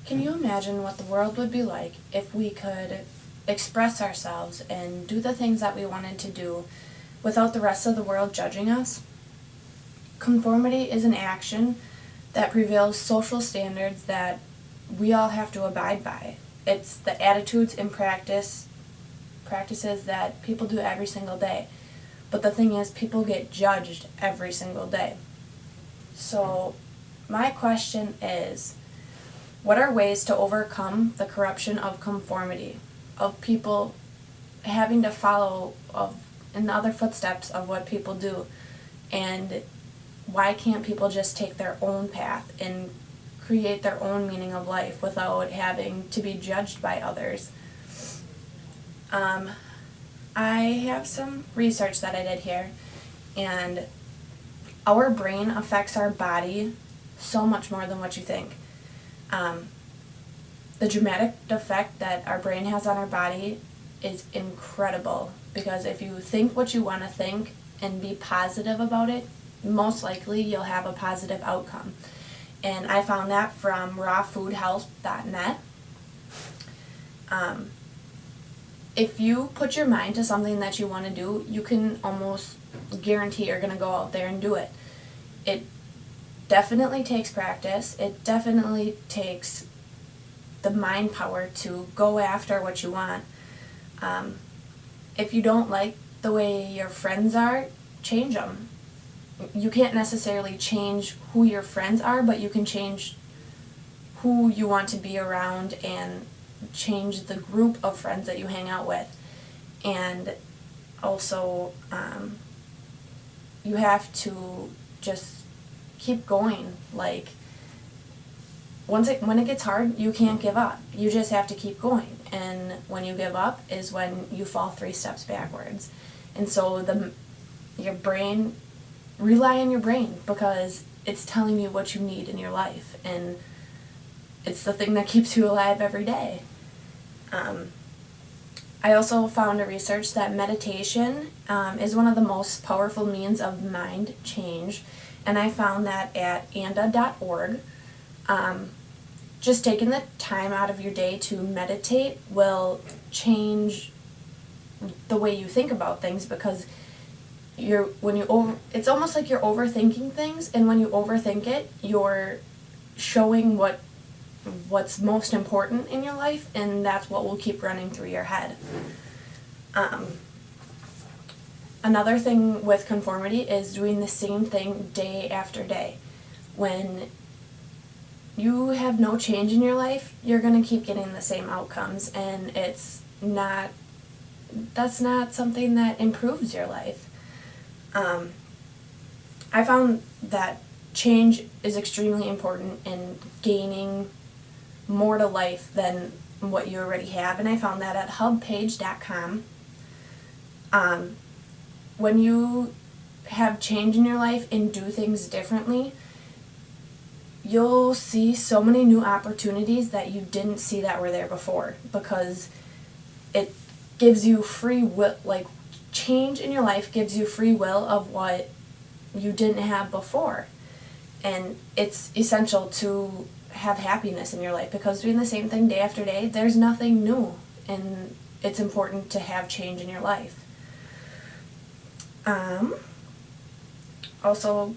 Can you imagine what the world would be like if we could express ourselves and do the things that we wanted to do without the rest of the world judging us? Conformity is an action that prevails social standards that we all have to abide by. It's the attitudes and practices that people do every single day. But the thing is, people get judged every single day. So my question is, what are ways to overcome the corruption of conformity, of people having to follow in the other footsteps of what people do? And why can't people just take their own path and create their own meaning of life without having to be judged by others? I have some research that I did here, and our brain affects our body so much more than what you think. The dramatic effect that our brain has on our body is incredible, because if you think what you want to think and be positive about it, most likely you'll have a positive outcome. And I found that from rawfoodhealth.net. If you put your mind to something that you want to do, you can almost guarantee you're going to go out there and do it. It definitely takes practice. It definitely takes the mind power to go after what you want. If you don't like the way your friends are, change them. You can't necessarily change who your friends are, but you can change who you want to be around and change the group of friends that you hang out with. And also, you have to just keep going. Like, when it gets hard, you can't give up. You just have to keep going. And when you give up is when you fall 3 steps backwards. And so rely on your brain, because it's telling you what you need in your life, and it's the thing that keeps you alive every day. I also found a research that meditation is one of the most powerful means of mind change, and I found that at anda.org. Just taking the time out of your day to meditate will change the way you think about things, because it's almost like you're overthinking things, and when you overthink it, you're showing what's most important in your life, and that's what will keep running through your head. Another thing with conformity is doing the same thing day after day. When you have no change in your life, you're going to keep getting the same outcomes, and that's not something that improves your life. I found that change is extremely important in gaining more to life than what you already have, and I found that at hubpage.com. When you have change in your life and do things differently, you'll see so many new opportunities that you didn't see that were there before, because it gives you free will. Like, change in your life gives you free will of what you didn't have before. And it's essential to have happiness in your life, because doing the same thing day after day, there's nothing new, and it's important to have change in your life. Also,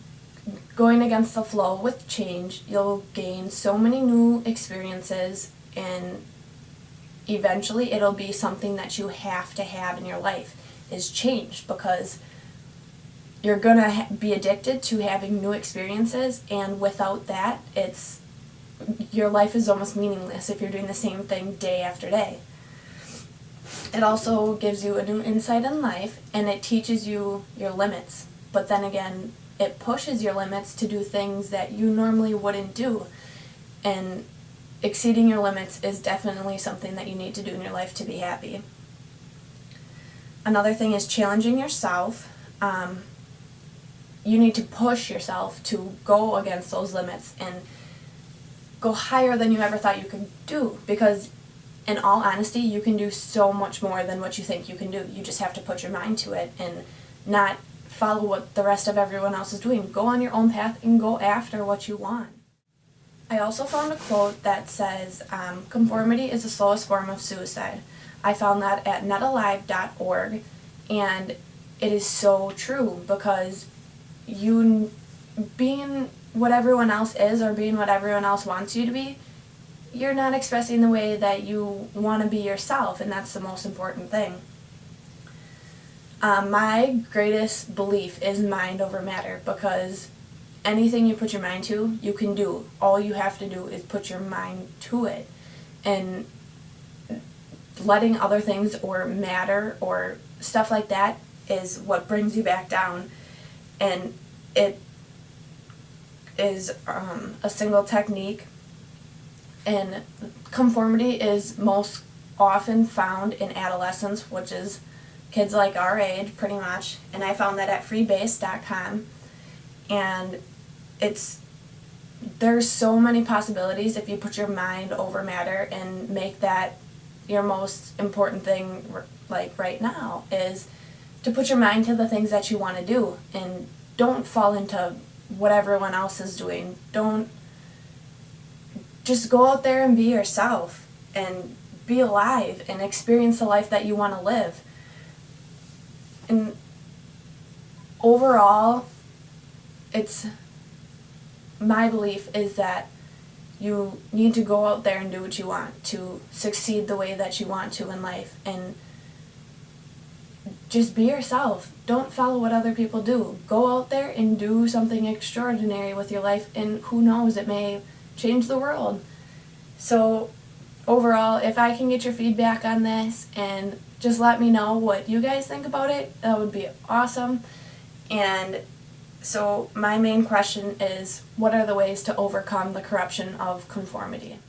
going against the flow with change, you'll gain so many new experiences, and eventually it'll be something that you have to have in your life, is change, because you're going to be addicted to having new experiences, and without that, your life is almost meaningless if you're doing the same thing day after day. It also gives you a new insight in life, and it teaches you your limits, but then again, it pushes your limits to do things that you normally wouldn't do, and exceeding your limits is definitely something that you need to do in your life to be happy. Another thing is challenging yourself. You need to push yourself to go against those limits and go higher than you ever thought you could do, because in all honesty, you can do so much more than what you think you can do. You just have to put your mind to it and not follow what the rest of everyone else is doing. Go on your own path and go after what you want. I also found a quote that says, conformity is the slowest form of suicide. I found that at netalive.org, and it is so true, because you being what everyone else is or being what everyone else wants you to be, you're not expressing the way that you want to be yourself, and that's the most important thing. My greatest belief is mind over matter, because anything you put your mind to, you can do. All you have to do is put your mind to it. And letting other things or matter or stuff like that is what brings you back down. And it is a single technique. And conformity is most often found in adolescence, which is kids like our age, pretty much. And I found that at freebase.com. And there's so many possibilities if you put your mind over matter and make that your most important thing, like right now, is to put your mind to the things that you want to do, and don't fall into what everyone else is doing. Just go out there and be yourself and be alive and experience the life that you want to live. And overall, my belief is that you need to go out there and do what you want to succeed the way that you want to in life, and just be yourself. Don't follow what other people do. Go out there and do something extraordinary with your life, and who knows, it may change the world. So overall, if I can get your feedback on this and just let me know what you guys think about it, that would be awesome. And so my main question is, what are the ways to overcome the corruption of conformity?